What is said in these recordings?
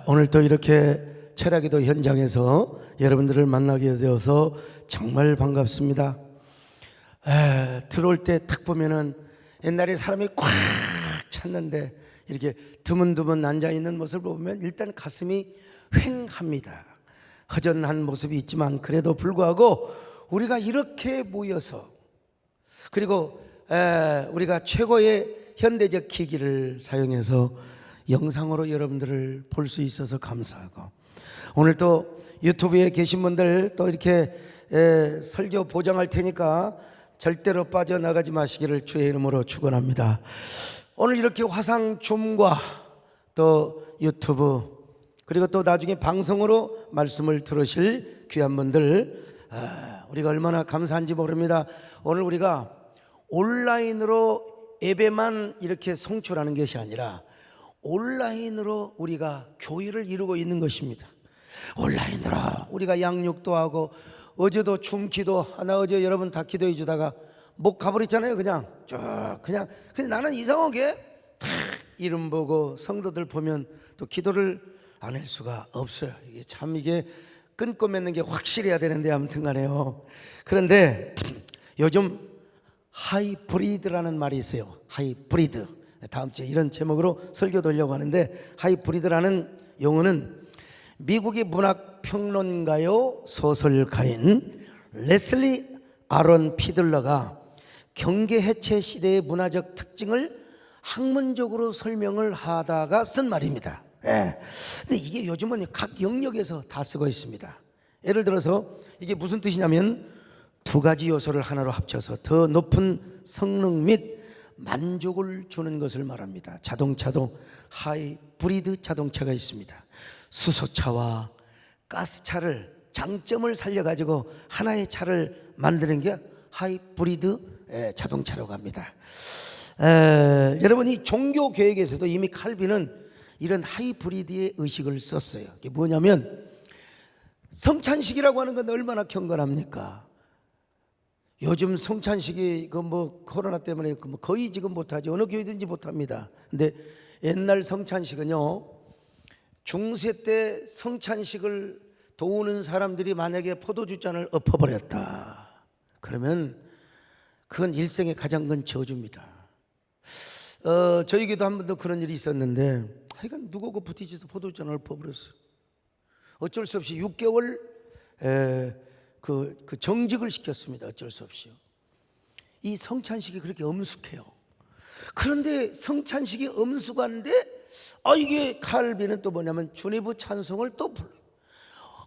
오늘 또 이렇게 철학기도 현장에서 여러분들을 만나게 되어서 정말 반갑습니다. 들어올 때 딱 보면은 옛날에 사람이 꽉 찼는데 이렇게 드문드문 앉아있는 모습을 보면 일단 가슴이 휑합니다. 허전한 모습이 있지만 그래도 불구하고 우리가 이렇게 모여서, 그리고 우리가 최고의 현대적 기기를 사용해서 영상으로 여러분들을 볼 수 있어서 감사하고, 오늘 또 유튜브에 계신 분들 또 이렇게 설교 보장할 테니까 절대로 빠져나가지 마시기를 주의 이름으로 축원합니다. 오늘 이렇게 화상 줌과 또 유튜브, 그리고 또 나중에 방송으로 말씀을 들으실 귀한 분들, 우리가 얼마나 감사한지 모릅니다. 오늘 우리가 온라인으로 예배만 이렇게 송출하는 것이 아니라 온라인으로 우리가 교회를 이루고 있는 것입니다. 온라인으로 우리가 양육도 하고, 어제도 춤기도 하나, 어제 여러분 다 기도해 주다가 목 가버렸잖아요. 그냥 쭉 그냥 나는 이상하게 다 이름 보고 성도들 보면 또 기도를 안 할 수가 없어요. 이게 참, 이게 끊고 맺는 게 확실해야 되는데 아무튼 간에요. 그런데 요즘 하이브리드라는 말이 있어요. 하이브리드. 다음 주에 이런 제목으로 설교 돌려고 하는데, 하이브리드라는 용어는 미국의 문학 평론가요 소설가인 레슬리 아론 피들러가 경계 해체 시대의 문화적 특징을 학문적으로 설명을 하다가 쓴 말입니다. 근데 이게 요즘은 각 영역에서 다 쓰고 있습니다. 예를 들어서 이게 무슨 뜻이냐면, 두 가지 요소를 하나로 합쳐서 더 높은 성능 및 만족을 주는 것을 말합니다. 자동차도 하이브리드 자동차가 있습니다. 수소차와 가스차를 장점을 살려가지고 하나의 차를 만드는 게 하이브리드 자동차라고 합니다. 여러분, 이 종교 교육에서도 이미 칼빈은 이런 하이브리드의 의식을 썼어요. 이게 뭐냐면, 성찬식이라고 하는 건 얼마나 경건합니까? 요즘 성찬식이 코로나 때문에 거의 지금 못하지, 어느 교회든지 못합니다. 근데 옛날 성찬식은요, 중세 때 성찬식을 도우는 사람들이 만약에 포도주 잔을 엎어버렸다 그러면 그건 일생의 가장 큰 저주입니다. 저에게도 한 번도 그런 일이 있었는데, 하여간 누구 그 부티지에서 포도주 잔을 엎어버렸어요. 어쩔 수 없이 6개월 그 정직을 시켰습니다. 어쩔 수 없이요. 이 성찬식이 그렇게 엄숙해요. 그런데 성찬식이 엄숙한데, 이게 칼빈은 또 뭐냐면 주네브 찬송을 또 불러요.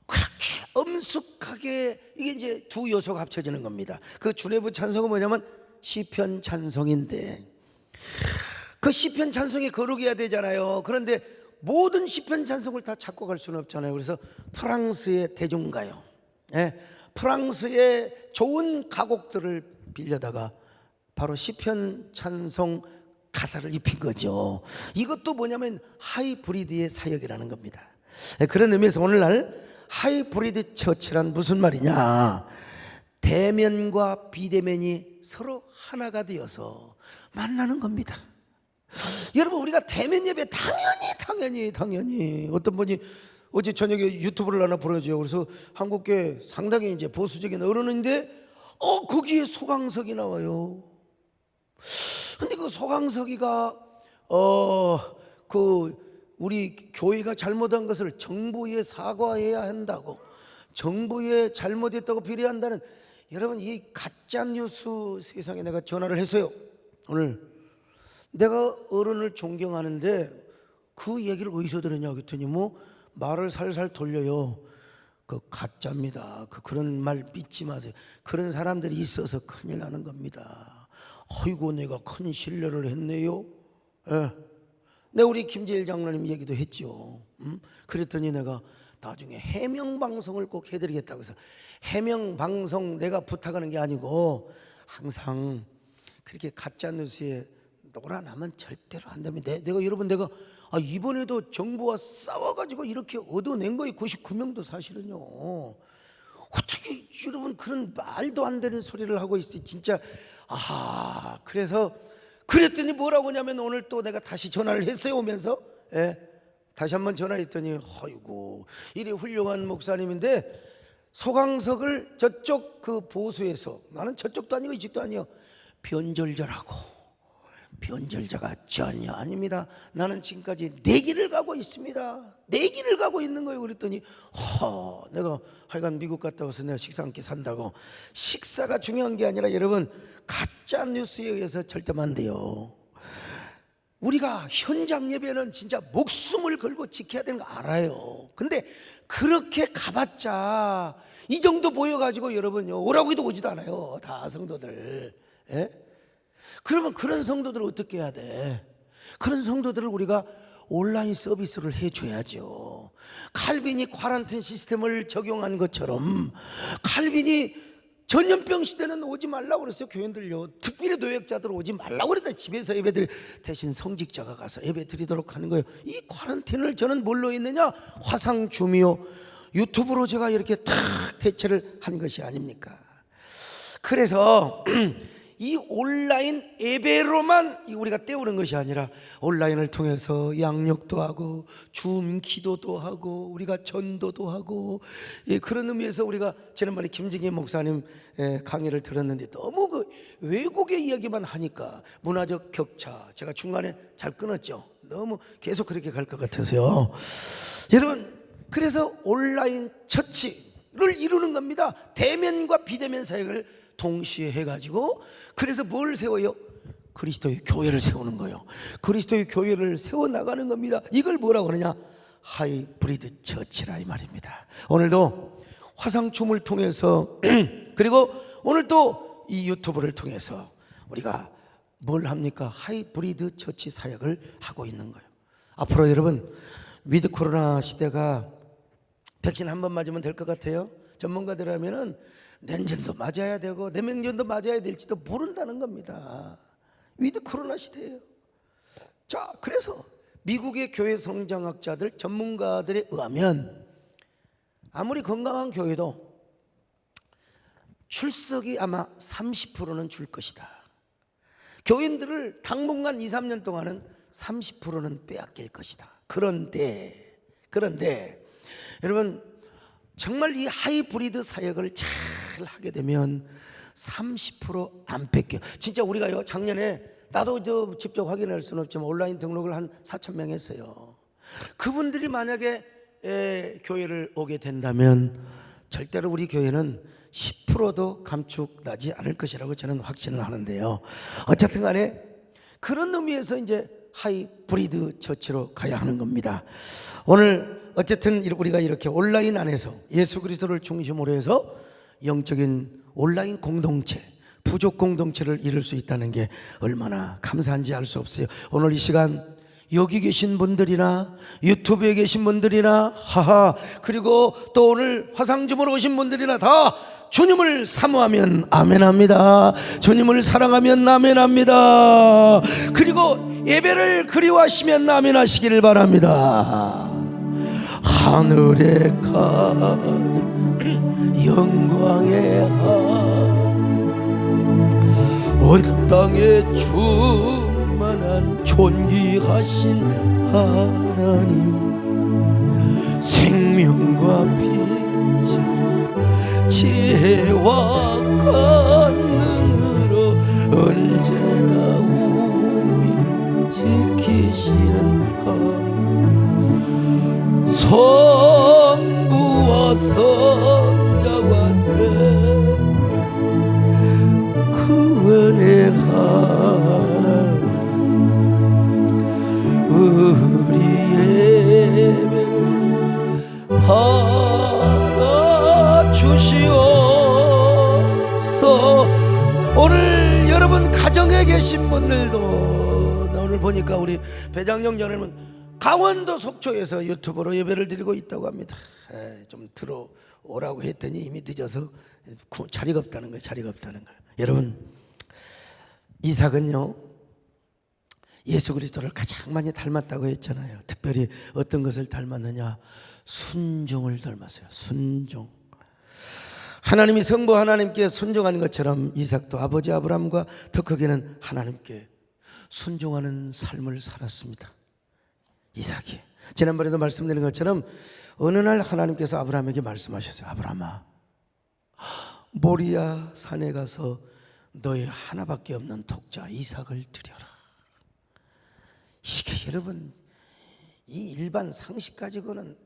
그렇게 엄숙하게, 이게 이제 두 요소가 합쳐지는 겁니다. 그 주네브 찬송은 뭐냐면 시편 찬송인데, 그 시편 찬송이 거룩해야 되잖아요. 그런데 모든 시편 찬송을 다 작곡할 수는 없잖아요. 그래서 프랑스의 대중가요, 프랑스의 좋은 가곡들을 빌려다가 바로 시편 찬송 가사를 입힌 거죠. 이것도 뭐냐면 하이브리드의 사역이라는 겁니다. 그런 의미에서 오늘날 하이브리드 처치란 무슨 말이냐, 대면과 비대면이 서로 하나가 되어서 만나는 겁니다. 여러분, 우리가 대면 예배 당연히 어떤 분이 어제 저녁에 유튜브를 하나 보내줘요. 그래서 한국계 상당히 이제 보수적인 어른인데 거기에 소강석이 나와요. 근데 그 소강석이가 우리 교회가 잘못한 것을 정부에 사과해야 한다고, 정부에 잘못했다고 비례한다는, 여러분, 이 가짜 뉴스 세상에 내가 전화를 했어요. 오늘 내가 어른을 존경하는데 그 얘기를 어디서 들었냐 그랬더니 말을 살살 돌려요. 그 가짜입니다. 그런 말 믿지 마세요. 그런 사람들이 있어서 큰일 나는 겁니다. 아이고, 내가 큰 신뢰를 했네요. 내가 우리 김재일 장로님 얘기도 했죠. 그랬더니 내가 나중에 해명방송을 꼭 해드리겠다고 해서, 해명방송 내가 부탁하는 게 아니고 항상 그렇게 가짜 뉴스에 놀아나면 절대로 안 됩니다. 내가 이번에도 정부와 싸워가지고 이렇게 얻어낸 거예요. 99명도 사실은요. 어떻게 여러분 그런 말도 안 되는 소리를 하고 있어요. 진짜. 그래서 그랬더니 뭐라고 하냐면, 오늘 또 내가 다시 전화를 했어요. 오면서 다시 한번 전화했더니 아이고 이리 훌륭한 목사님인데 소강석을 저쪽 그 보수에서, 나는 저쪽도 아니고 이쪽도 아니요, 변절자라고. 변절자가 전혀 아닙니다. 나는 지금까지 내 길을 가고 있습니다. 내 길을 가고 있는 거예요. 그랬더니 내가 하여간 미국 갔다 와서 내가 식사 한 끼 산다고. 식사가 중요한 게 아니라 여러분, 가짜 뉴스에 의해서 절대면 안 돼요. 우리가 현장 예배는 진짜 목숨을 걸고 지켜야 되는 거 알아요. 근데 그렇게 가봤자 이 정도 보여가지고 여러분요, 오라고 해도 오지도 않아요. 다 성도들. 예? 그러면 그런 성도들을 어떻게 해야 돼? 그런 성도들을 우리가 온라인 서비스를 해줘야죠. 칼빈이 쿼런타인 시스템을 적용한 것처럼, 칼빈이 전염병 시대는 오지 말라고 그랬어요. 교인들요, 특별히 노역자들 오지 말라고 그랬다. 집에서 예배드리, 대신 성직자가 가서 예배 드리도록 하는 거예요. 이 쿼런타인을 저는 뭘로 했느냐? 화상 줌이요, 유튜브로 제가 이렇게 탁 대체를 한 것이 아닙니까? 그래서 이 온라인 예배로만 우리가 때우는 것이 아니라 온라인을 통해서 양육도 하고 줌 기도도 하고 우리가 전도도 하고, 그런 의미에서 우리가 지난번에 김진기 목사님 강의를 들었는데 너무 그 외국의 이야기만 하니까 문화적 격차, 제가 중간에 잘 끊었죠. 너무 계속 그렇게 갈 것 같아서요. 여러분, 그래서 온라인 처치를 이루는 겁니다. 대면과 비대면 사역을 동시에 해가지고, 그래서 뭘 세워요? 그리스도의 교회를 세우는 거예요. 그리스도의 교회를 세워나가는 겁니다. 이걸 뭐라고 하느냐? 하이브리드 처치라 이 말입니다. 오늘도 화상춤을 통해서 그리고 오늘 또 이 유튜브를 통해서 우리가 뭘 합니까? 하이브리드 처치 사역을 하고 있는 거예요. 앞으로 여러분, 위드 코로나 시대가 백신 한 번 맞으면 될 것 같아요? 전문가들 하면은 내년도 맞아야 되고 내명년도 맞아야 될지도 모른다는 겁니다. 위드 코로나 시대예요. 자, 그래서 미국의 교회 성장학자들, 전문가들에 의하면 아무리 건강한 교회도 출석이 아마 30%는 줄 것이다. 교인들을 당분간 2, 3년 동안은 30%는 빼앗길 것이다. 그런데 여러분, 정말 이 하이브리드 사역을 잘 하게 되면 30% 안 뺏겨. 진짜 우리가요, 작년에 나도 직접 확인할 수는 없지만 온라인 등록을 한 4,000명 했어요. 그분들이 만약에 교회를 오게 된다면 절대로 우리 교회는 10%도 감축나지 않을 것이라고 저는 확신을 하는데요. 어쨌든 간에 그런 의미에서 이제 하이브리드 처치로 가야 하는 겁니다. 오늘 어쨌든 우리가 이렇게 온라인 안에서 예수 그리스도를 중심으로 해서 영적인 온라인 공동체, 부족 공동체를 이룰 수 있다는 게 얼마나 감사한지 알 수 없어요. 오늘 이 시간 여기 계신 분들이나 유튜브에 계신 분들이나 그리고 또 오늘 화상줌으로 오신 분들이나 다 주님을 사모하면 아멘합니다. 주님을 사랑하면 아멘합니다. 그리고 예배를 그리워하시면 아멘하시기를 바랍니다. 하늘에 가득 영광의 온 땅에 충만한 존귀하신 하나님, 생명과 빛 지혜와 권능으로 언제나 우리를 지키시는 하나님, 성부와 성자와 구원의 하나님, 우리의 예배를 받아주시옵소서. 오늘 여러분 가정에 계신 분들도, 나 오늘 보니까 우리 배장영 전에는 강원도 속초에서 유튜브로 예배를 드리고 있다고 합니다. 좀 들어오라고 했더니 이미 늦어서 자리가 없다는 거예요. 자리가 없다는 거예요. 여러분, 이삭은요 예수 그리스도를 가장 많이 닮았다고 했잖아요. 특별히 어떤 것을 닮았느냐? 순종을 닮았어요. 순종. 하나님이 성부 하나님께 순종하는 것처럼 이삭도 아버지 아브라함과 더 크게는 하나님께 순종하는 삶을 살았습니다. 이삭이. 지난번에도 말씀드린 것처럼 어느 날 하나님께서 아브라함에게 말씀하셨어요. 아브라함아, 모리아 산에 가서 너의 하나밖에 없는 독자 이삭을 드려라. 이게 여러분, 이 일반 상식 가지고는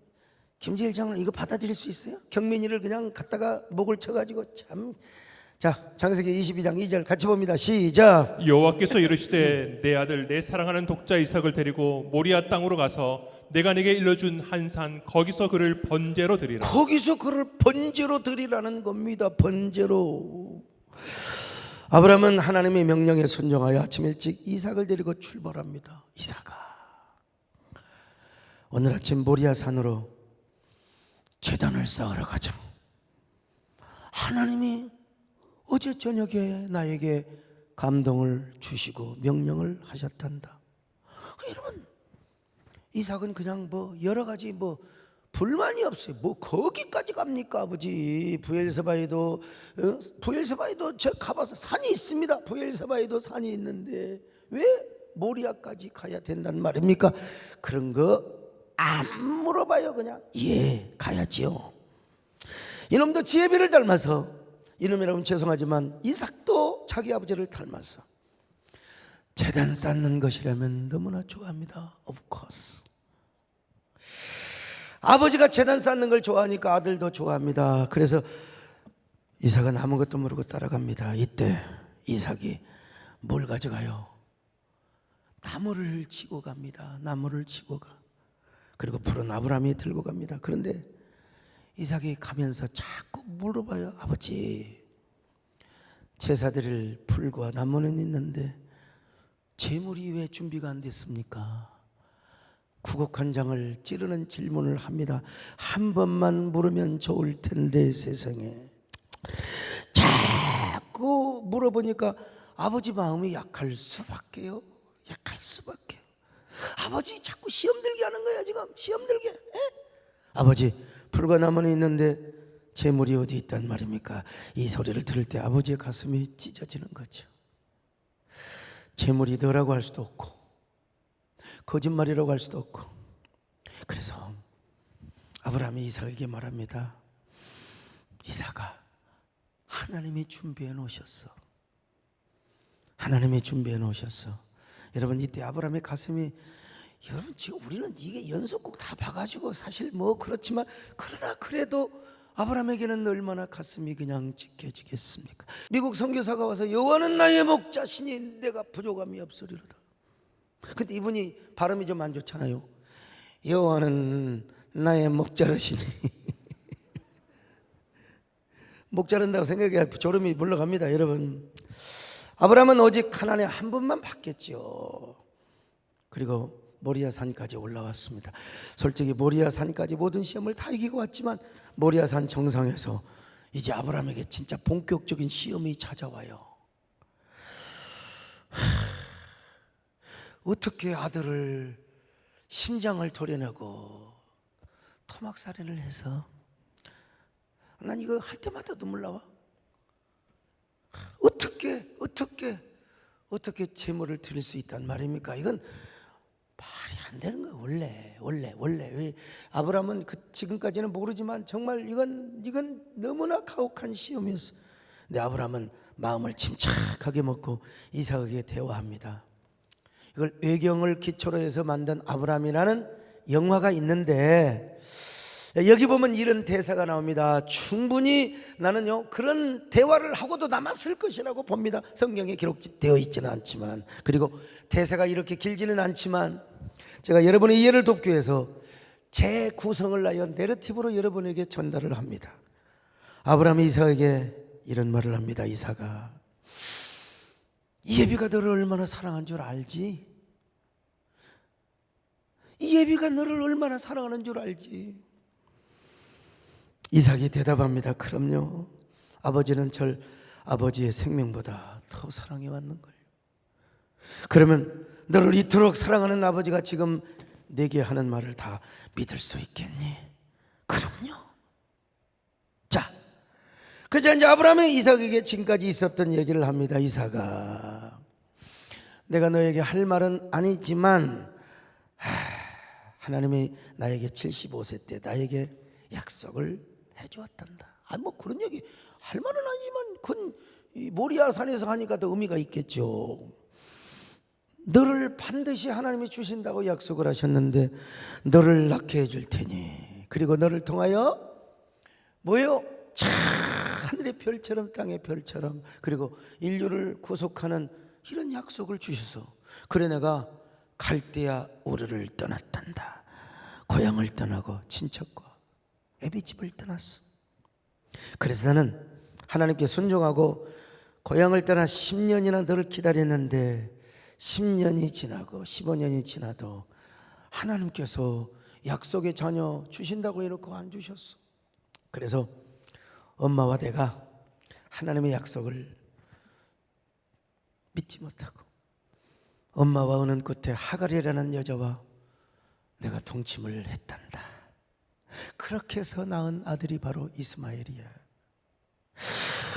김재일 장로는 이거 받아들일 수 있어요? 경민이를 그냥 갖다가 목을 쳐가지고 참. 자, 창세기 22장 2절 같이 봅니다. 시작. 여호와께서 이르시되 내 아들 내 사랑하는 독자 이삭을 데리고 모리아 땅으로 가서 내가 네게 일러준 한 산 거기서 그를 번제로 드리라. 거기서 그를 번제로 드리라는 겁니다. 번제로. 아브라함은 하나님의 명령에 순종하여 아침 일찍 이삭을 데리고 출발합니다. 이삭아, 오늘 아침 모리아 산으로 제단을 쌓으러 가자. 하나님이 어제 저녁에 나에게 감동을 주시고 명령을 하셨단다. 여러분, 이삭은 그냥 여러 가지 불만이 없어요. 거기까지 갑니까, 아버지? 부엘세바에도 저 가봐서 산이 있습니다. 부엘세바에도 산이 있는데 왜 모리아까지 가야 된다는 말입니까? 그런 거 안 물어봐요. 그냥 예, 가야지요. 이놈도 지혜비를 닮아서, 이놈이라면 죄송하지만 이삭도 자기 아버지를 닮아서 제단 쌓는 것이라면 너무나 좋아합니다. Of course. 아버지가 제단 쌓는 걸 좋아하니까 아들도 좋아합니다. 그래서 이삭은 아무것도 모르고 따라갑니다. 이때 이삭이 뭘 가져가요? 나무를 치고 갑니다. 나무를 치고 가. 그리고 푸른 아브라함이 들고 갑니다. 그런데 이삭이 가면서 자꾸 물어봐요. 아버지, 제사드릴 풀과 나무는 있는데 제물이 왜 준비가 안 됐습니까? 구곡한장을 찌르는 질문을 합니다. 한 번만 물으면 좋을 텐데 세상에. 자꾸 물어보니까 아버지 마음이 약할 수밖에요. 약할 수밖에요. 아버지 자꾸 시험 들게 하는 거야. 지금 시험 들게. 에? 아버지, 풀과 나무는 있는데 재물이 어디 있단 말입니까? 이 소리를 들을 때 아버지의 가슴이 찢어지는 거죠. 재물이 너라고 할 수도 없고 거짓말이라고 할 수도 없고. 그래서 아브라함이 이삭에게 말합니다. 이삭아, 하나님이 준비해 놓으셨어. 하나님이 준비해 놓으셨어. 여러분, 이때 아브라함의 가슴이, 여러분 지금 우리는 이게 연속곡 다 봐가지고 사실 그렇지만, 그러나 그래도 아브라함에게는 얼마나 가슴이 그냥 찢겨지겠습니까? 미국 선교사가 와서 여호와는 나의 목자시니 내가 부족함이 없으리로다. 근데 이분이 발음이 좀 안 좋잖아요. 여호와는 나의 목자르시니 목자른다고 생각해야 졸음이 물러갑니다. 여러분, 아브라함은 오직 하나님 한 분만 받겠죠. 그리고 모리아 산까지 올라왔습니다. 솔직히 모리아 산까지 모든 시험을 다 이기고 왔지만 모리아 산 정상에서 이제 아브라함에게 진짜 본격적인 시험이 찾아와요. 어떻게 아들을 심장을 도려내고 토막살인을 해서, 난 이거 할 때마다 눈물 나와. 어떻게 제물을 드릴 수 있단 말입니까? 이건 말이 안 되는 거예요. 원래 왜 아브라함은 지금까지는 모르지만 정말 이건 너무나 가혹한 시험이었어. 근데 아브라함은 마음을 침착하게 먹고 이삭에게 대화합니다. 이걸 외경을 기초로 해서 만든 아브라함이라는 영화가 있는데 여기 보면 이런 대사가 나옵니다. 충분히 나는요 그런 대화를 하고도 남았을 것이라고 봅니다. 성경에 기록되어 있지는 않지만, 그리고 대사가 이렇게 길지는 않지만 제가 여러분의 이해를 돕기 위해서 제 구성을 하여 내러티브로 여러분에게 전달을 합니다. 아브라함이 이삭에게 이런 말을 합니다. 이삭아, 이 예비가 너를 얼마나 사랑한 줄 알지? 이 예비가 너를 얼마나 사랑하는 줄 알지? 이삭이 대답합니다. 그럼요, 아버지는 절 아버지의 생명보다 더 사랑해 왔는 걸요. 그러면 너를 이토록 사랑하는 아버지가 지금 내게 하는 말을 다 믿을 수 있겠니? 그럼요. 자, 그래서 이제 아브라함이 이삭에게 지금까지 있었던 얘기를 합니다. 이삭아, 내가 너에게 할 말은 아니지만 하나님이 나에게 75세 때 나에게 약속을 해주었단다. 뭐 그런 얘기 할 말은 아니지만 그건 이 모리아 산에서 하니까 더 의미가 있겠죠. 너를 반드시 하나님이 주신다고 약속을 하셨는데 너를 낳게 해줄 테니 그리고 너를 통하여 뭐예요? 참 하늘의 별처럼 땅의 별처럼 그리고 인류를 구속하는 이런 약속을 주셔서 그래 내가 갈대아 우르를 떠났단다. 고향을 떠나고 친척과 애비집을 떠났어. 그래서 나는 하나님께 순종하고 고향을 떠나 10년이나 너를 기다렸는데 10년이 지나고 15년이 지나도 하나님께서 약속의 자녀 주신다고 해놓고 안 주셨어. 그래서 엄마와 내가 하나님의 약속을 믿지 못하고 엄마와 오는 끝에 하갈이라는 여자와 내가 동침을 했단다. 그렇게 해서 낳은 아들이 바로 이스마엘이야.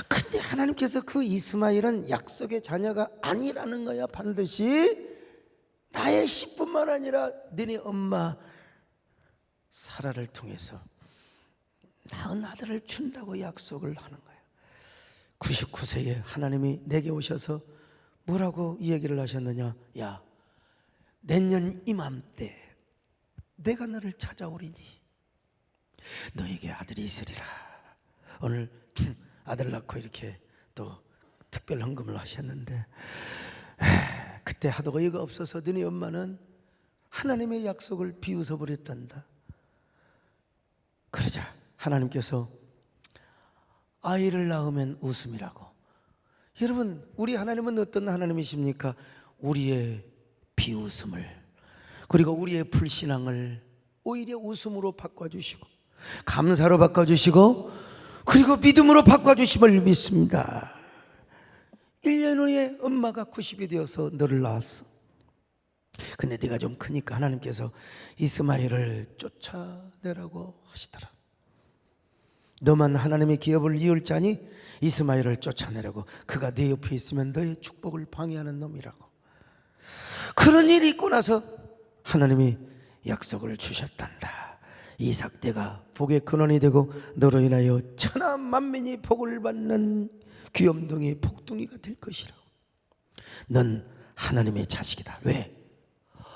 근데 하나님께서 그 이스마엘은 약속의 자녀가 아니라는 거야. 반드시 나의 씨뿐만 아니라 너네 엄마 사라를 통해서 낳은 아들을 준다고 약속을 하는 거야. 99세에 하나님이 내게 오셔서 뭐라고 이 얘기를 하셨느냐? 야, 내년 이맘때 내가 너를 찾아오리니 너에게 아들이 있으리라. 오늘 아들 낳고 이렇게 또 특별 헌금을 하셨는데 그때 하도 어이가 없어서 너네 엄마는 하나님의 약속을 비웃어 버렸단다. 그러자 하나님께서 아이를 낳으면 웃음이라고. 여러분, 우리 하나님은 어떤 하나님이십니까? 우리의 비웃음을 그리고 우리의 불신앙을 오히려 웃음으로 바꿔주시고 감사로 바꿔주시고 그리고 믿음으로 바꿔주심을 믿습니다. 1년 후에 엄마가 90이 되어서 너를 낳았어. 근데 네가 좀 크니까 하나님께서 이스마엘을 쫓아내라고 하시더라. 너만 하나님의 기업을 이을 자니 이스마엘을 쫓아내라고. 그가 네 옆에 있으면 너의 축복을 방해하는 놈이라고. 그런 일이 있고 나서 하나님이 약속을 주셨단다. 이삭 때가 복의 근원이 되고 너로 인하여 천하 만민이 복을 받는 귀염둥이 복둥이가 될 것이라고. 넌 하나님의 자식이다. 왜?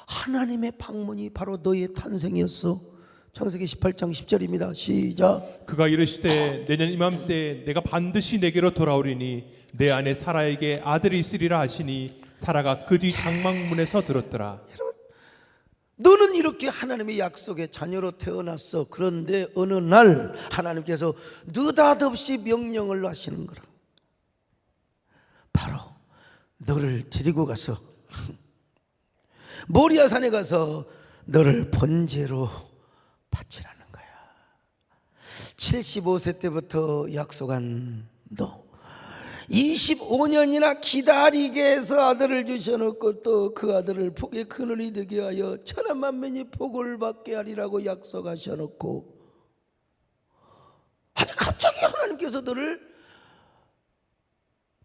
하나님의 방문이 바로 너의 탄생이었어. 창세기 18장 10절입니다. 시작. 그가 이르시되 내년 이맘때 내가 반드시 내게로 돌아오리니 내 아내 사라에게 아들이 있으리라 하시니 사라가 그 뒤 장막문에서 들었더라. 너는 이렇게 하나님의 약속의 자녀로 태어났어. 그런데 어느 날 하나님께서 느닷없이 명령을 하시는 거라. 바로 너를 데리고 가서 모리아산에 가서 너를 번제로 바치라는 거야. 75세 때부터 약속한 너 25년이나 기다리게 해서 아들을 주셔놓고 또 그 아들을 복의 근원이 되게 하여 천하 만민이 복을 받게 하리라고 약속하셔놓고 아니 갑자기 하나님께서 너를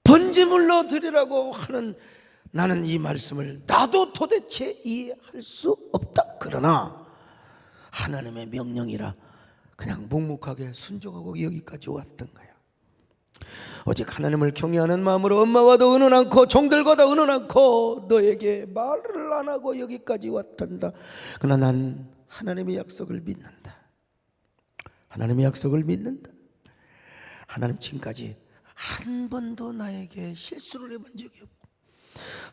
번제물로 드리라고 하는, 나는 이 말씀을 나도 도대체 이해할 수 없다. 그러나 하나님의 명령이라 그냥 묵묵하게 순종하고 여기까지 왔던 거야. 오직 하나님을 경외하는 마음으로 엄마와도 의논 않고 종들과도 의논 않고 너에게 말을 안 하고 여기까지 왔단다. 그러나 난 하나님의 약속을 믿는다. 하나님의 약속을 믿는다. 하나님 지금까지 한 번도 나에게 실수를 해본 적이 없고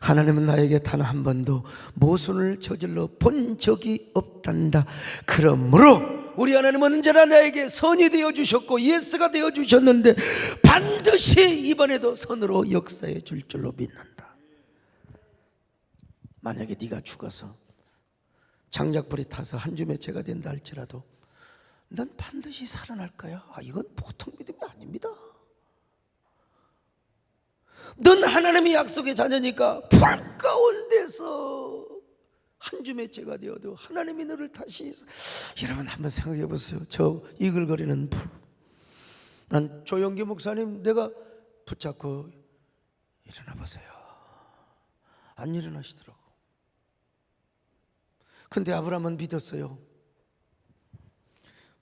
하나님은 나에게 단 한 번도 모순을 저질러 본 적이 없단다. 그러므로 우리 하나님은 언제나 나에게 선이 되어주셨고 예스가 되어주셨는데 반드시 이번에도 선으로 역사해 줄 줄로 믿는다. 만약에 네가 죽어서 장작불이 타서 한 줌의 죄가 된다 할지라도 넌 반드시 살아날 거야. 이건 보통 믿음이 아닙니다. 넌 하나님의 약속의 자녀니까 불 가운데서 한 줌의 죄가 되어도 하나님이 너를 다시, 여러분 한번 생각해 보세요. 저 이글거리는 불, 난 조영기 목사님 내가 붙잡고 일어나 보세요. 안 일어나시더라고. 근데 아브라함은 믿었어요.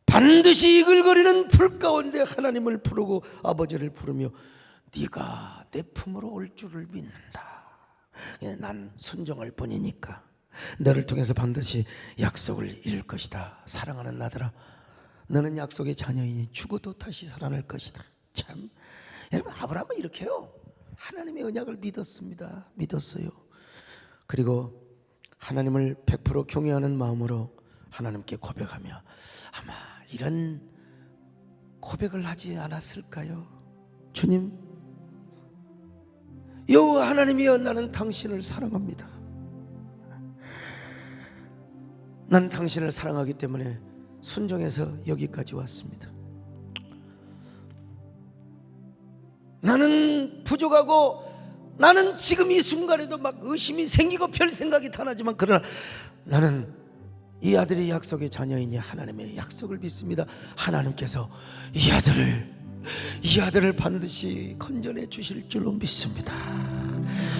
반드시 이글거리는 불 가운데 하나님을 부르고 아버지를 부르며 네가 내 품으로 올 줄을 믿는다. 난 순종할 뿐이니까 너를 통해서 반드시 약속을 이룰 것이다. 사랑하는 나들아, 너는 약속의 자녀이니 죽어도 다시 살아날 것이다. 참, 여러분, 아브라함은 이렇게요, 하나님의 언약을 믿었습니다. 믿었어요. 그리고 하나님을 100% 경외하는 마음으로 하나님께 고백하며 아마 이런 고백을 하지 않았을까요? 주님, 여호와 하나님이여, 나는 당신을 사랑합니다. 난 당신을 사랑하기 때문에 순종해서 여기까지 왔습니다. 나는 부족하고 나는 지금 이 순간에도 막 의심이 생기고 별 생각이 다 나지만, 그러나 나는 이 아들이 약속의 자녀이니 하나님의 약속을 믿습니다. 하나님께서 이 아들을 반드시 건져내 주실 줄로 믿습니다.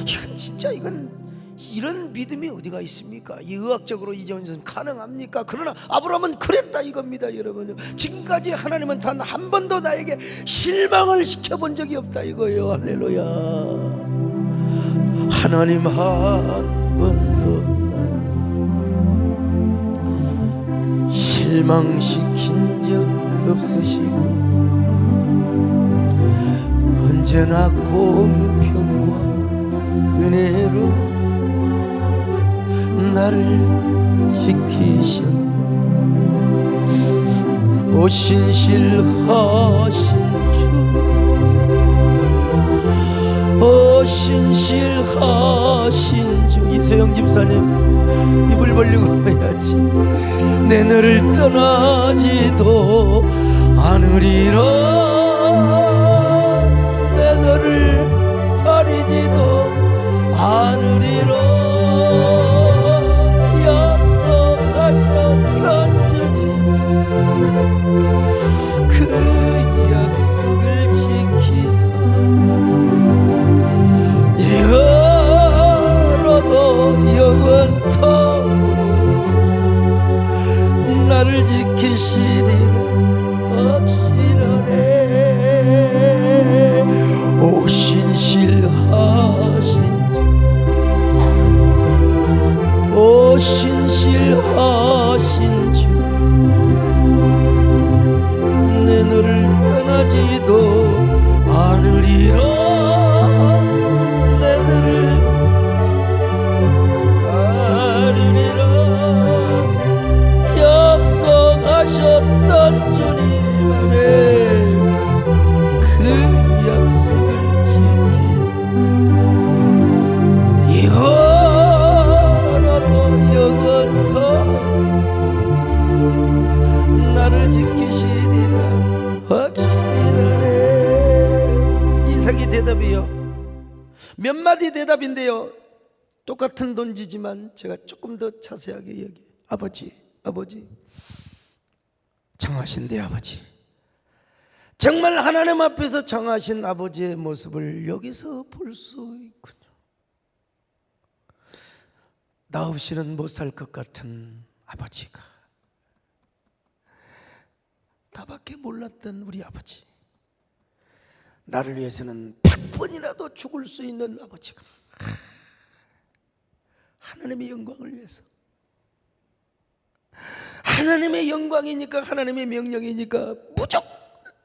이건 진짜, 이런 믿음이 어디가 있습니까? 이 의학적으로 이전은 가능합니까? 그러나 아브라함은 그랬다 이겁니다. 여러분, 지금까지 하나님은 단 한 번도 나에게 실망을 시켜본 적이 없다 이거예요. 할렐루야. 하나님 한 번도 난 실망시킨 적 없으시고 언제나 공평과 은혜로 나를 지키셨네. 오 신실하신 주, 오 신실하신 주. 이소영 집사님, 입을 벌리고 해야지. 내 너를 떠나지도 않으리라. 내 너를 버리지도 않으리라. 약속하셨건지니 그 약속을 지키사 영원토록 나를 지키시리라 확신하네. 오 신실하신 주, 오 신실하신 주, 내 너를 떠나지도 않으리라. 내 너를 않으리라. 약속하셨던 주님, 아멘. 그 약속을 지키사 이거라도 영원토록 나를 지키시리라 확신하네. 이삭이 대답이요, 몇 마디 대답인데요, 똑같은 논지지만 제가 조금 더 자세하게 얘기해요. 아버지 장하신데, 아버지 정말 하나님 앞에서 장하신 아버지의 모습을 여기서 볼 수 있군요. 나 없이는 못 살 것 같은 아버지가, 나밖에 몰랐던 우리 아버지, 나를 위해서는 100번이라도 죽을 수 있는 아버지가 하나님의 영광을 위해서, 하나님의 영광이니까, 하나님의 명령이니까 무조건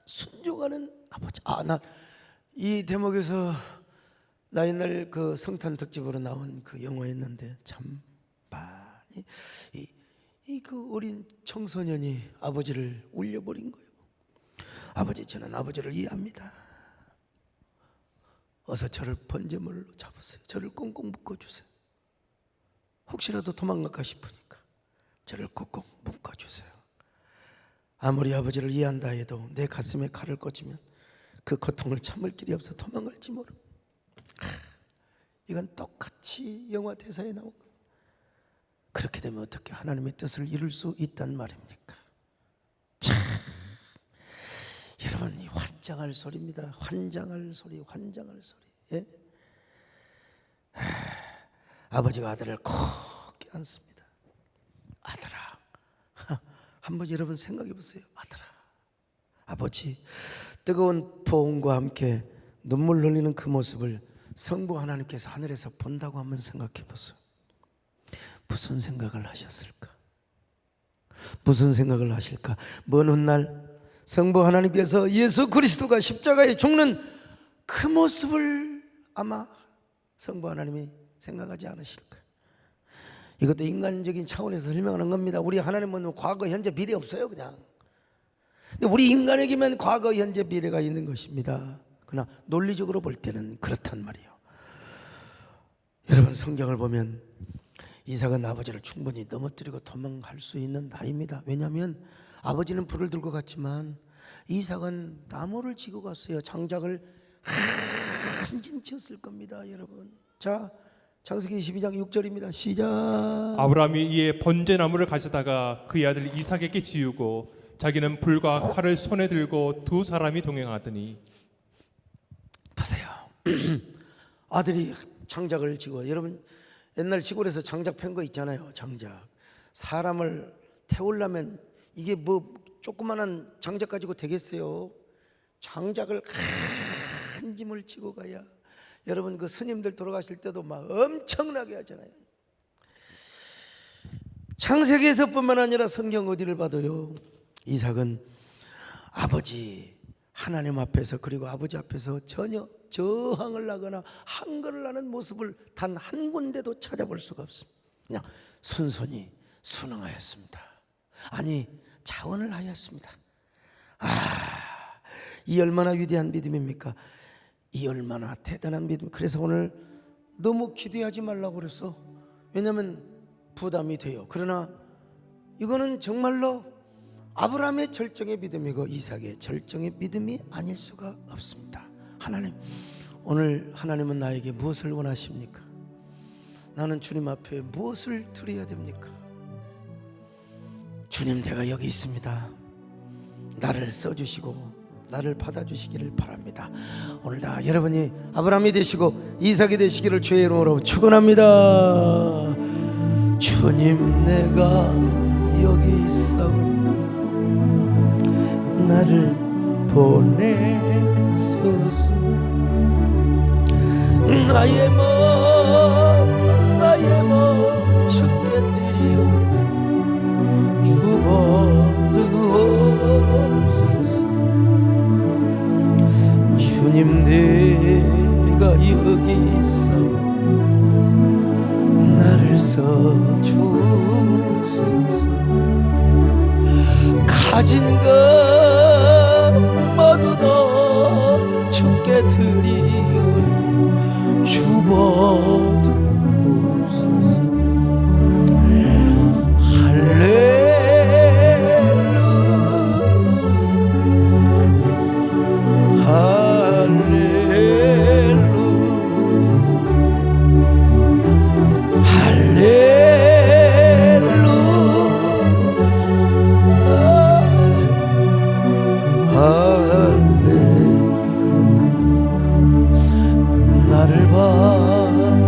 순종하는 아버지. 나 이 대목에서 나 옛날 그 성탄 특집으로 나온 그 영화였는데 참 많이 그 어린 청소년이 아버지를 울려버린 거예요. 아버지, 저는 아버지를 이해합니다. 어서 저를 번제물로 잡으세요. 저를 꽁꽁 묶어주세요. 혹시라도 도망갈까 싶으니까 저를 꽁꽁 묶어주세요. 아무리 아버지를 이해한다 해도 내 가슴에 칼을 꽂으면 그 고통을 참을 길이 없어 도망갈지 모르. 이건 똑같이 영화 대사에 나온 거예요. 그렇게 되면 어떻게 하나님의 뜻을 이룰 수 있단 말입니까? 참, 여러분, 이 환장할 소리입니다. 환장할 소리. 예? 아버지가 아들을 꼭 껴안습니다. 한번 여러분 생각해 보세요. 아들아, 아버지, 뜨거운 포옹과 함께 눈물 흘리는 그 모습을 성부 하나님께서 하늘에서 본다고 한번 생각해 보세요. 무슨 생각을 하셨을까? 무슨 생각을 하실까? 먼 훗날 성부 하나님께서 예수 그리스도가 십자가에 죽는 그 모습을 아마 성부 하나님이 생각하지 않으실까? 이것도 인간적인 차원에서 설명하는 겁니다. 우리 하나님은 과거, 현재, 미래 없어요, 그냥. 근데 우리 인간에게만 과거, 현재, 미래가 있는 것입니다. 그러나 논리적으로 볼 때는 그렇단 말이에요. 여러분, 성경을 보면 이삭은 아버지를 충분히 넘어뜨리고 도망갈 수 있는 나이입니다. 왜냐하면 아버지는 불을 들고 갔지만 이삭은 나무를 지고 갔어요. 장작을 한 짐 쳤을 겁니다, 여러분. 자, 창세기 22장 6절입니다. 시작. 아브라함이 이에 번제나무를 가져다가 그의 아들 이삭에게 지우고 자기는 불과 칼을 손에 들고 두 사람이 동행하더니. 보세요. 아들이 장작을 지고, 여러분 옛날 시골에서 장작 팬 거 있잖아요. 장작. 사람을 태우려면 이게 뭐 조그만한 장작 가지고 되겠어요? 장작을 큰 짐을 지고 가야. 여러분 그 스님들 돌아가실 때도 막 엄청나게 하잖아요. 창세기에서뿐만 아니라 성경 어디를 봐도요, 이삭은 아버지 하나님 앞에서, 그리고 아버지 앞에서 전혀 저항을 하거나 한글을 하는 모습을 단 한 군데도 찾아볼 수가 없습니다. 그냥 순순히 순응하였습니다. 아니, 자원을 하였습니다. 이 얼마나 위대한 믿음입니까? 이 얼마나 대단한 믿음. 그래서 오늘 너무 기대하지 말라고 그랬어. 왜냐하면 부담이 돼요. 그러나 이거는 정말로 아브라함의 절정의 믿음이고 이삭의 절정의 믿음이 아닐 수가 없습니다. 하나님, 오늘 하나님은 나에게 무엇을 원하십니까? 나는 주님 앞에 무엇을 드려야 됩니까? 주님, 내가 여기 있습니다. 나를 써주시고 나를 받아주시기를 바랍니다. 오늘 다 여러분이 아브라함이 되시고 이삭이 되시기를 주의 이름으로 축원합니다. 주님, 내가 여기 있어 나를 보내소서. 나의 몸 주께 드리오니 주보옵소서. 주님, 내가 여기 있어 나를 써주소서. 가진 것 모두 다 주께 드리오니 주보옵소서. 나를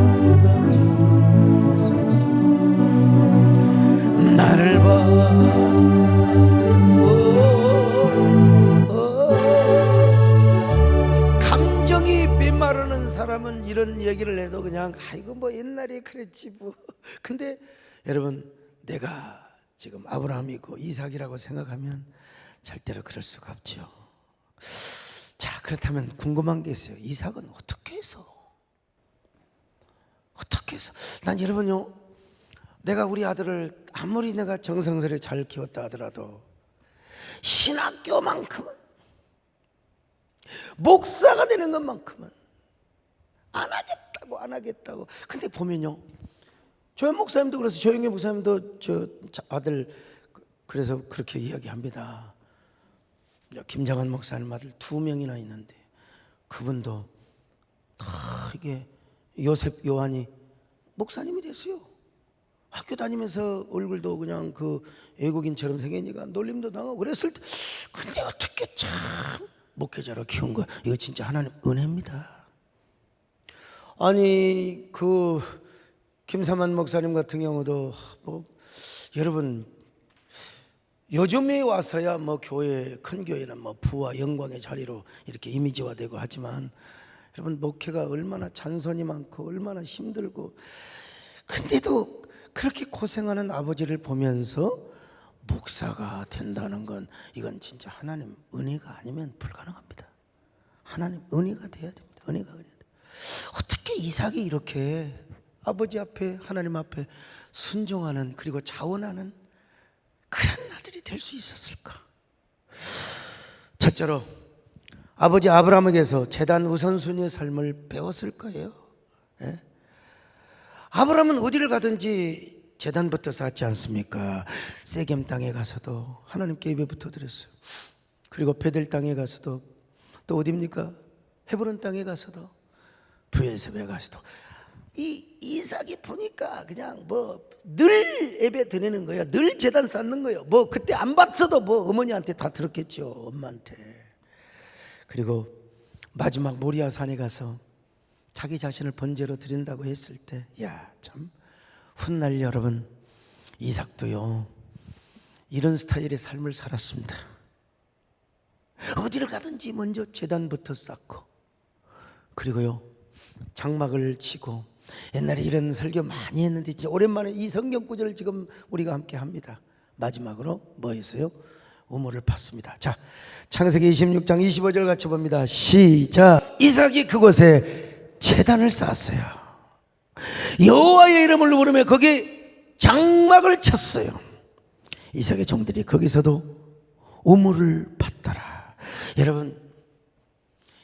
받아주소서. 나를 받아주소서. 감정이 메마르는 사람은 이런 얘기를 해도 그냥 이거 뭐 옛날에 그랬지 뭐. 근데 여러분, 내가 지금 아브라함이고 이삭이라고 생각하면 절대로 그럴 수가 없죠. 자, 그렇다면 궁금한 게 있어요. 이삭은 어떻게 해서? 난 여러분요, 내가 우리 아들을 아무리 내가 정성스레 잘 키웠다 하더라도 신학교만큼은, 목사가 되는 것만큼은 안 하겠다고. 근데 보면요, 조현 목사님도 그래서, 조영애 목사님도 저 아들 그래서 그렇게 이야기합니다. 김장한 목사님 아들 2명이나 있는데 그분도 이게 요셉 요한이 목사님이 됐어요. 학교 다니면서 얼굴도 그냥 그 외국인처럼 생기니까 놀림도 당하고 그랬을 때, 근데 어떻게 참 목회자로 키운 거야. 이거 진짜 하나님 은혜입니다. 아니 그 김삼환 목사님 같은 경우도 뭐 여러분 요즘에 와서야 뭐 교회, 큰 교회는 뭐 부와 영광의 자리로 이렇게 이미지화되고 하지만 여러분, 목회가 얼마나 잔손이 많고 얼마나 힘들고, 근데도 그렇게 고생하는 아버지를 보면서 목사가 된다는 건, 이건 진짜 하나님 은혜가 아니면 불가능합니다. 하나님 은혜가 돼야 됩니다. 은혜가 그래야 돼요. 어떻게 이삭이 이렇게 아버지 앞에, 하나님 앞에 순종하는, 그리고 자원하는 그런 아들이 될 수 있었을까? 첫째로 아버지 아브라함에게서 제단 우선순위의 삶을 배웠을 거예요. 예? 아브라함은 어디를 가든지 제단부터 쌓지 않습니까? 세겜 땅에 가서도 하나님께 예배부터 드렸어요. 그리고 베델 땅에 가서도, 또 어디입니까? 헤브론 땅에 가서도, 브엘세바에 가서도. 이 이삭이 보니까 그냥 뭐 늘 예배 드리는 거예요. 늘 제단 쌓는 거예요. 뭐 그때 안 봤어도 뭐 어머니한테 다 들었겠죠. 엄마한테. 그리고 마지막 모리아 산에 가서 자기 자신을 번제로 드린다고 했을 때, 야, 참 훗날 여러분, 이삭도요 이런 스타일의 삶을 살았습니다. 어디를 가든지 먼저 제단부터 쌓고, 그리고요 장막을 치고. 옛날에 이런 설교 많이 했는데 진짜 오랜만에 이 성경 구절을 지금 우리가 함께 합니다. 마지막으로 뭐였어요? 우물을 팠습니다. 자, 창세기 26장 25절 같이 봅니다. 시작. 이삭이 그곳에 제단을 쌓았어요. 여호와의 이름을 부르며 거기 장막을 쳤어요. 이삭의 종들이 거기서도 우물을 팠더라. 여러분,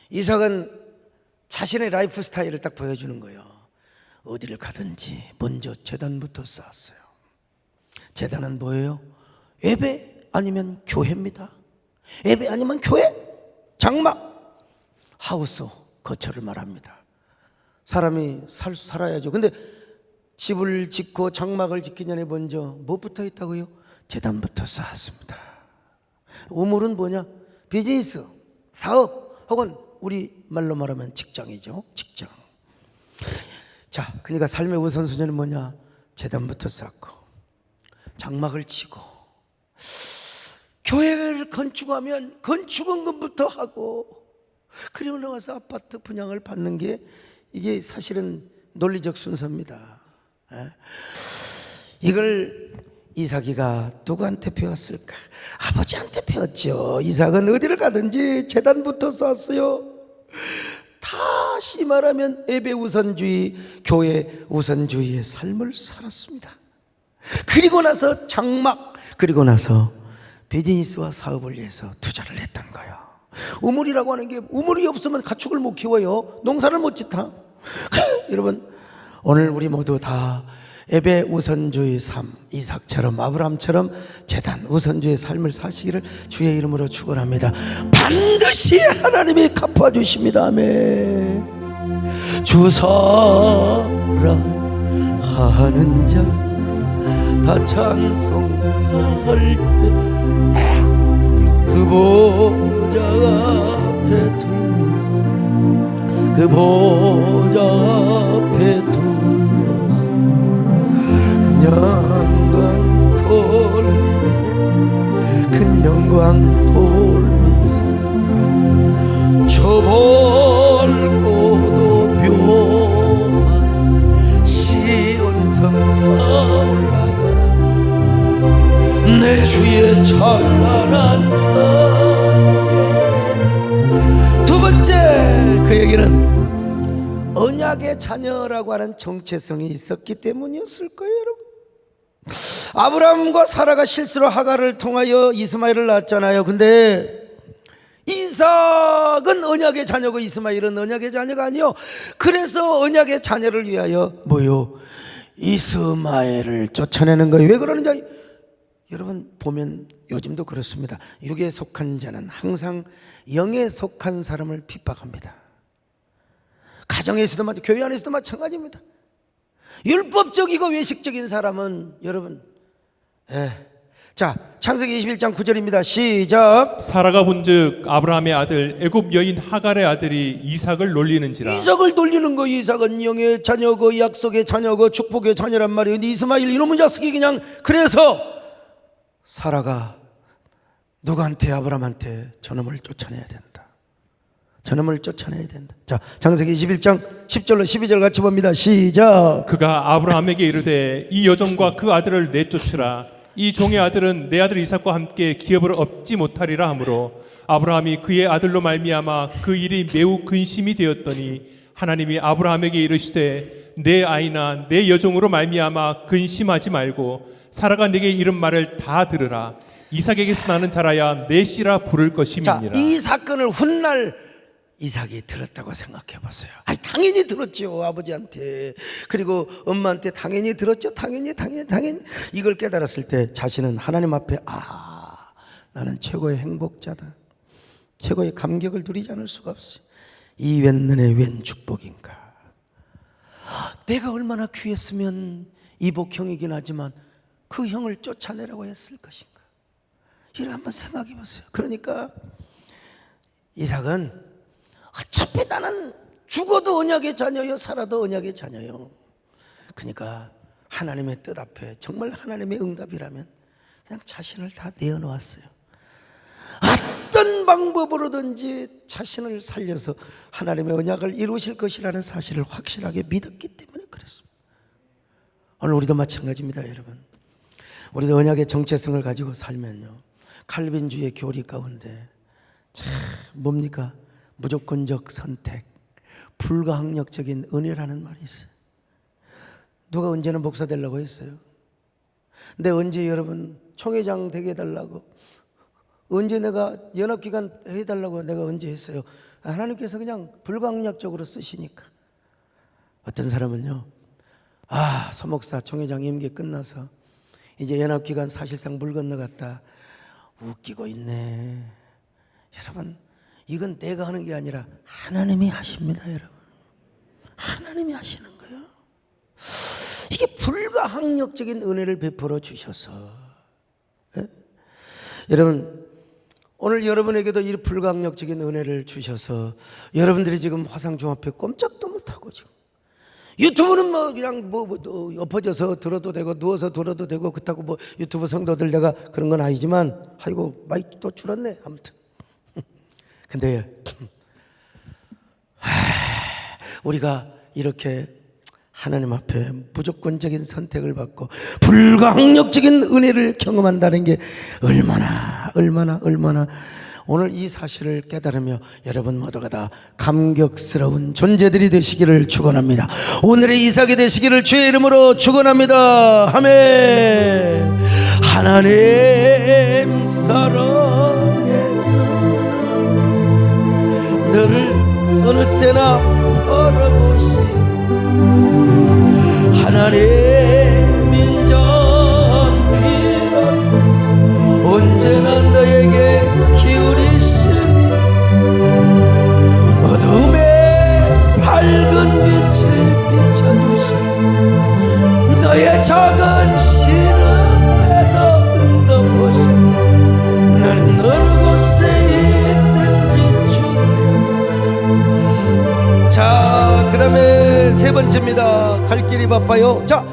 이삭은 자신의 라이프 스타일을 딱 보여주는 거예요. 어디를 가든지 먼저 제단부터 쌓았어요. 제단은 뭐예요? 예배 아니면 교회입니다. 예배 아니면 교회, 장막, 하우스, 거처를 말합니다. 사람이 살아야죠. 근데 집을 짓고 장막을 짓기 전에 먼저 뭐부터 했다고요? 제단부터 쌓았습니다. 우물은 뭐냐? 비즈니스, 사업, 혹은 우리 말로 말하면 직장이죠. 직장. 자, 그러니까 삶의 우선순위는 뭐냐? 제단부터 쌓고 장막을 치고, 교회를 건축하면 건축원금부터 하고, 그리고 나와서 아파트 분양을 받는 게, 이게 사실은 논리적 순서입니다. 이걸 이삭이가 누구한테 배웠을까? 아버지한테 배웠죠. 이삭은 어디를 가든지 제단부터 쌓았어요. 다시 말하면 예배 우선주의, 교회 우선주의의 삶을 살았습니다. 그리고 나서 장막, 그리고 나서 비즈니스와 사업을 위해서 투자를 했던 거예요. 우물이라고 하는 게, 우물이 없으면 가축을 못 키워요. 농사를 못 짓다. 여러분, 오늘 우리 모두 다 예배 우선주의 삶, 이삭처럼 아브라함처럼 제단 우선주의 삶을 사시기를 주의 이름으로 축원합니다. 반드시 하나님이 갚아주십니다. 아멘. 주 사랑하는 자 다 찬송할 때 그 보좌 앞에 둘러서, 그 보좌 앞에 둘러서 큰 영광 돌리세, 큰 영광 돌리세. 저 밝고도 묘한 시온성 타올라가 내 주의 찬란한 성. 두 번째, 그 얘기는 언약의 자녀라고 하는 정체성이 있었기 때문이었을 거예요. 여러분, 아브라함과 사라가 실수로 하갈을 통하여 이스마엘을 낳았잖아요. 근데 이삭은 언약의 자녀고 이스마엘은 언약의 자녀가 아니요. 그래서 언약의 자녀를 위하여 뭐요? 이스마엘을 쫓아내는 거예요. 왜 그러는지 여러분 보면 요즘도 그렇습니다. 육에 속한 자는 항상 영에 속한 사람을 핍박합니다. 가정에서도 교회 안에서도 마찬가지입니다. 율법적이고 외식적인 사람은 여러분, 자, 창세기 21장 9절입니다. 시작. 사라가 본즉 아브라함의 아들 애굽 여인 하갈의 아들이 이삭을 놀리는지라. 이삭을 놀리는 거. 이삭은 영의 자녀고 약속의 자녀고 축복의 자녀란 말이에요. 근데 이스마엘 이놈의 자식이 그냥, 그래서 사라가 누구한테? 아브라함한테 저놈을 쫓아내야 된다. 저놈을 쫓아내야 된다. 자, 창세기 21장 10절로 12절 같이 봅니다. 시작. 그가 아브라함에게 이르되 이 여종과 그 아들을 내쫓으라. 이 종의 아들은 내 아들 이삭과 함께 기업을 얻지 못하리라 하므로 아브라함이 그의 아들로 말미암아 그 일이 매우 근심이 되었더니 하나님이 아브라함에게 이르시되 내 아이나 내 여종으로 말미암아 근심하지 말고 사라가 네게 이른 말을 다 들으라. 이삭에게서 나는 자라야 내 씨라 부를 자, 것임이니라. 이 사건을 훗날 이삭이 들었다고 생각해 보세요. 아니, 당연히 들었죠. 아버지한테. 그리고 엄마한테 당연히 들었죠. 당연히. 이걸 깨달았을 때 자신은 하나님 앞에 나는 최고의 행복자다. 최고의 감격을 누리지 않을 수가 없어요. 이 웬는의 웬 축복인가. 내가 얼마나 귀했으면 이복형이긴 하지만 그 형을 쫓아내라고 했을 것인가. 이를 한번 생각해 보세요. 그러니까 이삭은 어차피 나는 죽어도 언약의 자녀요, 살아도 언약의 자녀요. 그러니까 하나님의 뜻 앞에 정말 하나님의 응답이라면 그냥 자신을 다 내어놓았어요. 어떤 방법으로든지 자신을 살려서 하나님의 언약을 이루실 것이라는 사실을 확실하게 믿었기 때문에 그랬습니다. 오늘 우리도 마찬가지입니다, 여러분. 우리도 언약의 정체성을 가지고 살면요, 칼빈주의 교리 가운데 참 뭡니까? 무조건적 선택, 불가항력적인 은혜라는 말이 있어요. 누가 언제는 목사 되려고 했어요? 근데 언제 여러분 총회장 되게 해달라고, 언제 내가 연합기관 해달라고 내가 언제 했어요? 하나님께서 그냥 불가항력적으로 쓰시니까. 어떤 사람은요, 서목사 총회장 임기 끝나서 이제 연합기관 사실상 물 건너갔다. 웃기고 있네. 여러분, 이건 내가 하는 게 아니라 하나님이 하십니다, 여러분. 하나님이 하시는 거예요. 이게 불가항력적인 은혜를 베풀어 주셔서, 여러분, 오늘 여러분에게도 이 불가항력적인 은혜를 주셔서 여러분들이 지금 화상종합회 꼼짝도 못하고 지금 유튜브는 그냥 엎어져서 들어도 되고 누워서 들어도 되고 그렇다고 유튜브 성도들 내가 그런 건 아니지만, 아이고 마이크 또 줄었네. 아무튼 근데 우리가 이렇게 하나님 앞에 무조건적인 선택을 받고 불가항력적인 은혜를 경험한다는 게 얼마나 오늘 이 사실을 깨달으며 여러분 모두가 다 감격스러운 존재들이 되시기를 축원합니다. 오늘의 이삭이 되시기를 주의 이름으로 축원합니다. 아멘. 하나님 사랑의 너를 어느 때나 바라보시고 하나님 인전 귀로서 언제나 너에게 기울이시니 어둠에 밝은 빛을 비춰주시니 너의 작은 신음에도 응답하시니 너는 어느 곳에 있든지 주를. 자, 그 다음에 세 번째입니다. 갈 길이 바빠요. 자,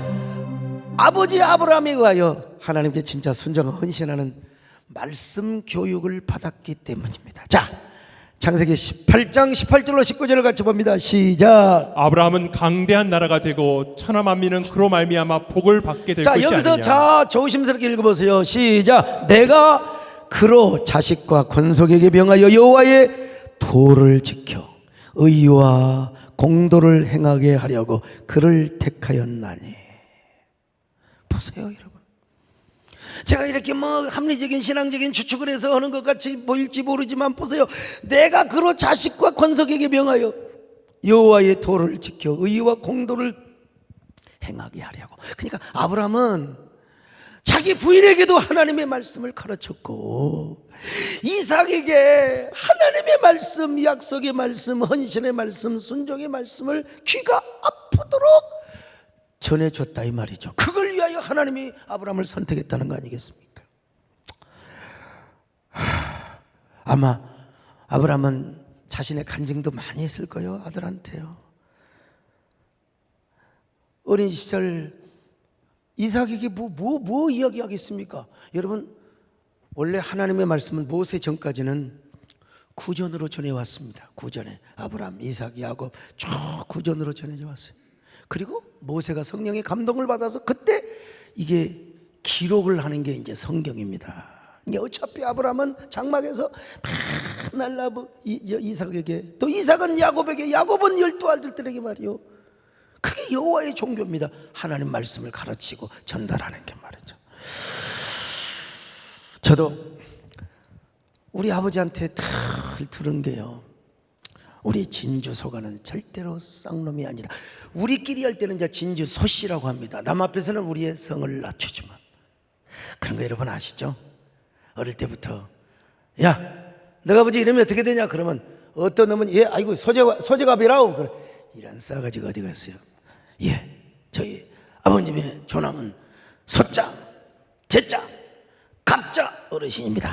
아버지 아브라함에 의하여 하나님께 진짜 순종하고 헌신하는 말씀 교육을 받았기 때문입니다. 자, 창세기 18장 18절로 19절을 같이 봅니다. 시작. 아브라함은 강대한 나라가 되고 천하 만민은 그로 말미암아 복을 받게 될 자, 것이 여기서 아니냐. 자, 조심스럽게 읽어보세요. 시작. 내가 그로 자식과 권속에게 명하여 여호와의 도를 지켜 의와 공도를 행하게 하려고 그를 택하였나니. 보세요, 여러분. 제가 이렇게 합리적인 신앙적인 추측을 해서 하는 것 같이 보일지 모르지만 보세요. 내가 그로 자식과 권속에게 명하여 여호와의 도를 지켜 의와 공도를 행하게 하려고. 그러니까 아브라함은 자기 부인에게도 하나님의 말씀을 가르쳤고 이삭에게 하나님의 말씀, 약속의 말씀, 헌신의 말씀, 순종의 말씀을 귀가 아프도록 전해줬다 이 말이죠. 그걸 위하여 하나님이 아브라함을 선택했다는 거 아니겠습니까? 아마 아브라함은 자신의 간증도 많이 했을 거예요. 아들한테요. 어린 시절 이삭에게 뭐 이야기하겠습니까? 여러분, 원래 하나님의 말씀은 모세 전까지는 구전으로 전해왔습니다. 구전에 아브라함, 이삭, 야곱 쭉 구전으로 전해져 왔어요. 그리고 모세가 성령의 감동을 받아서 그때 이게 기록을 하는 게 이제 성경입니다. 이게 어차피 아브라함은 장막에서 맨날 이삭에게, 또 이삭은 야곱에게, 야곱은 12아들들에게 말이요. 그게 여호와의 종교입니다. 하나님 말씀을 가르치고 전달하는 게 말이죠. 저도 우리 아버지한테 다 들은 게요, 우리 진주 소가는 절대로 쌍놈이 아니다. 우리끼리 할 때는 이제 진주 소씨라고 합니다. 남 앞에서는 우리의 성을 낮추지만. 그런 거 여러분 아시죠? 어릴 때부터 야, 너가 아버지 이름이 어떻게 되냐? 그러면 어떤 놈은 예, 아이고 소재갑이라고 그래. 이런 싸가지가 어디 갔어요? 예, 저희 아버님의 조남은 소자, 제자, 갑자 어르신입니다.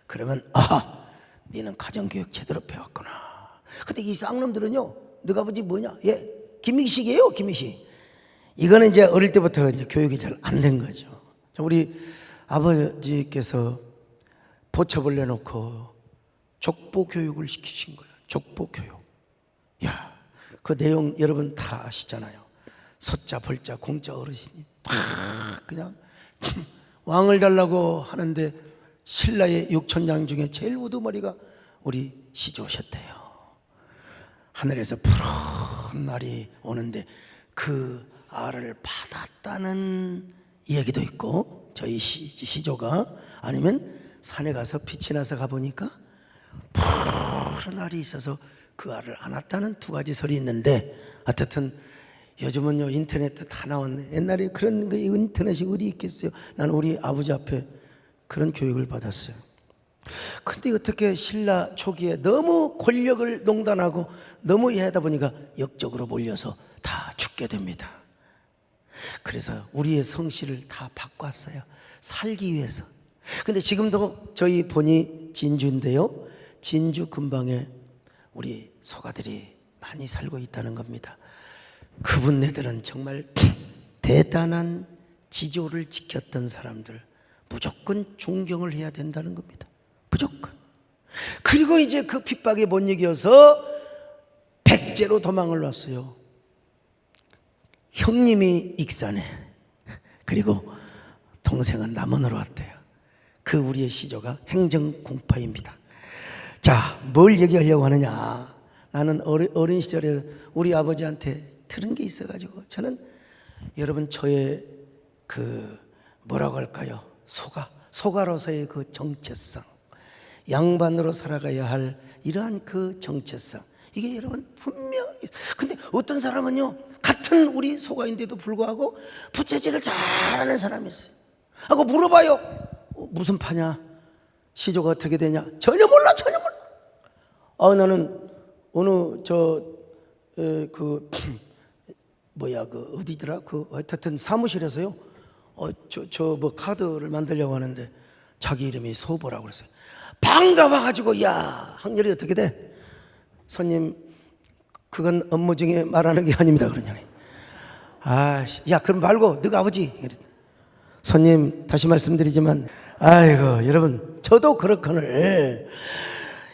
그러면 아하, 너는 가정교육 제대로 배웠구나. 근데 이 쌍놈들은요, 너가 아버지 뭐냐? 예, 김미식이에요, 김미식. 이거는 이제 어릴 때부터 이제 교육이 잘 안 된 거죠. 우리 아버지께서 보첩을 내놓고 족보 교육을 시키신 거예요. 족보 교육. 야, 그 내용 여러분 다 아시잖아요. 소자, 벌자, 공자 어르신이 다 그냥 왕을 달라고 하는데 신라의 6천장 중에 제일 우두머리가 우리 시조셨대요. 하늘에서 푸른 날이 오는데 그 알을 받았다는 이야기도 있고, 저희 시조가, 아니면 산에 가서 빛이 나서 가보니까 푸른 알이 있어서 그 알을 안았다는 두 가지 설이 있는데, 어쨌든 요즘은요 인터넷 다 나왔네. 옛날에 그런 거 인터넷이 어디 있겠어요. 나는 우리 아버지 앞에 그런 교육을 받았어요. 근데 어떻게 신라 초기에 너무 권력을 농단하고 너무 하다 보니까 역적으로 몰려서 다 죽게 됩니다. 그래서 우리의 성씨를 다 바꿨어요. 살기 위해서. 근데 지금도 저희 본이 진주인데요, 진주 근방에 우리 소가들이 많이 살고 있다는 겁니다. 그분네들은 정말 대단한 지조를 지켰던 사람들, 무조건 존경을 해야 된다는 겁니다. 무조건. 그리고 이제 그 핍박에 못 이겨서 백제로 도망을 왔어요. 형님이 익산에, 그리고 동생은 남원으로 왔대요. 그 우리의 시조가 행정공파입니다. 자, 뭘 얘기하려고 하느냐. 나는 어린 시절에 우리 아버지한테 들은 게 있어가지고, 저는 여러분 저의 그 뭐라고 할까요? 소가로서의 그 정체성, 양반으로 살아가야 할 이러한 그 정체성, 이게 여러분 분명히. 근데 어떤 사람은요, 같은 우리 소가인데도 불구하고 부채질을 잘하는 사람이 있어요. 하고 물어봐요. 무슨 파냐? 시조가 어떻게 되냐? 전혀 몰라, 전혀 몰라. 나는 어느 그 어디더라? 그 하여튼 사무실에서요, 뭐 카드를 만들려고 하는데 자기 이름이 소보라고 그랬어요. 반가워가지고, 야, 학렬이 어떻게 돼? 손님, 그건 업무 중에 말하는 게 아닙니다. 그러냐니. 야, 그럼 말고 너가 아버지. 손님, 다시 말씀드리지만, 아이고 여러분, 저도 그렇거늘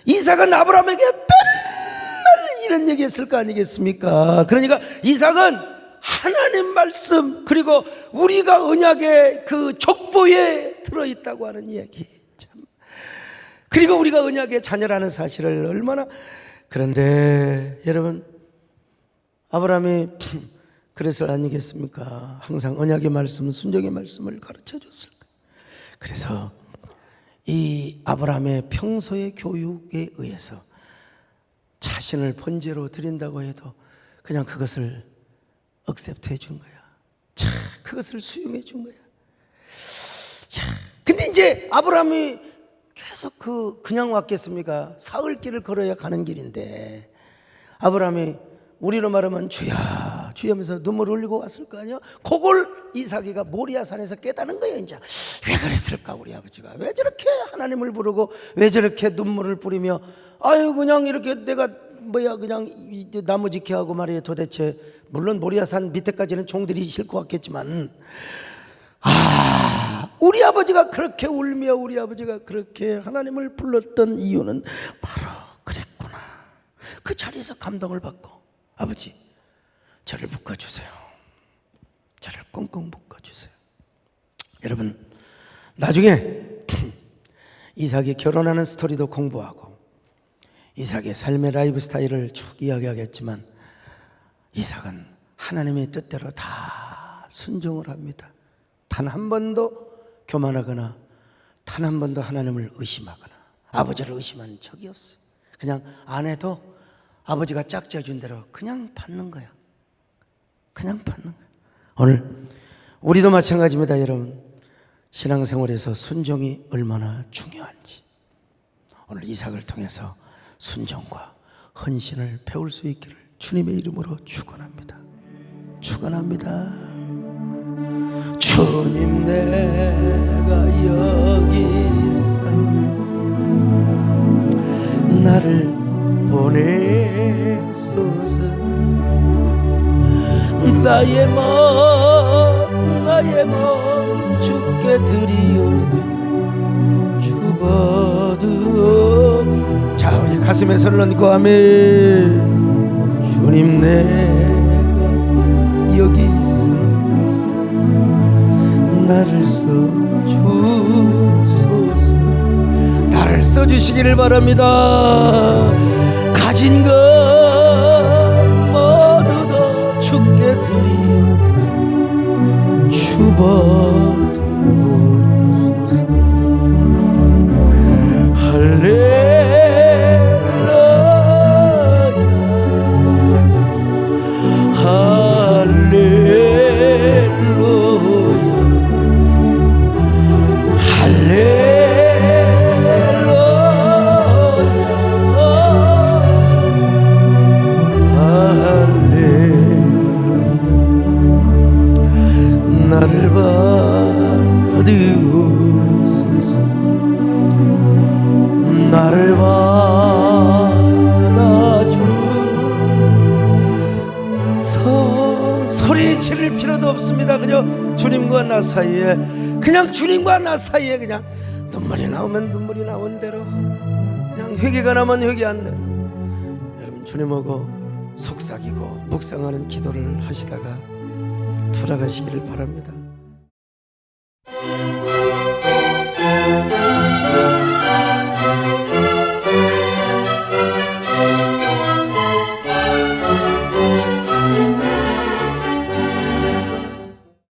이삭은 아브라함에게 맨날 이런 얘기했을 거 아니겠습니까? 그러니까 이삭은 하나님 말씀, 그리고 우리가 언약의 그 족보에 들어있다고 하는 이야기, 참. 그리고 우리가 언약의 자녀라는 사실을 얼마나. 그런데 여러분, 아브라함이 그래서 아니겠습니까? 항상 언약의 말씀, 순종의 말씀을 가르쳐 줬을 거예요. 그래서 이 아브라함의 평소의 교육에 의해서 자신을 번제로 드린다고 해도 그냥 그것을 억셉트 해준 거야. 자, 그것을 수용해 준 거야. 자, 근데 이제 아브라함이 계속 그냥 왔겠습니까? 사흘길을 걸어야 가는 길인데, 아브라함이 우리로 말하면 주야 주야 하면서 눈물을 흘리고 왔을 거 아니야? 그걸 이삭이가 모리아산에서 깨닫는 거예요. 이제 왜 그랬을까? 우리 아버지가 왜 저렇게 하나님을 부르고 왜 저렇게 눈물을 뿌리며, 아유 그냥 이렇게 내가 그냥 나무 지키하고 말이에요. 도대체 물론 모리아산 밑에까지는 종들이 싣고 왔겠지만, 우리 아버지가 그렇게 울며 우리 아버지가 그렇게 하나님을 불렀던 이유는 바로 그랬구나. 그 자리에서 감동을 받고, 아버지 저를 묶어주세요. 저를 꽁꽁 묶어주세요. 여러분, 나중에 이삭이 결혼하는 스토리도 공부하고 이삭의 삶의 라이프 스타일을 쭉 이야기하겠지만, 이삭은 하나님의 뜻대로 다 순종을 합니다. 단 한 번도 교만하거나 단 한 번도 하나님을 의심하거나 아버지를 의심한 적이 없어요. 그냥 안 해도 아버지가 짝지어준 대로 그냥 받는 거야. 그냥 받는 거야. 오늘 우리도 마찬가지입니다. 여러분, 신앙생활에서 순종이 얼마나 중요한지 오늘 이삭을 통해서 순종과 헌신을 배울 수 있기를 주님의 이름으로 축원합니다. 축원합니다. 주님, 내가 여기 있어 나를 보내소서. 나의 몸 주께 드리오니 주버드어. 자, 우리 가슴에 손을 얹고 아멘. 주님, 내가 여기 있어 나를 써주소서. 나를 써주시기를 바랍니다. 가진 것 모두 다 주께 드리오 주받으소서. 할렐루야 할렐루야. 나를 받으소서. 나를 받아주소서. 소리 지를 필요도 없습니다. 그저 주님과 나 사이에, 그냥 주님과 나 사이에 그냥 눈물이 나오면 눈물이 나온 대로, 그냥 회개가 나면 회개한 대로 여러분 주님하고 속삭이고 묵상하는 기도를 하시다가 돌아가시기를 바랍니다.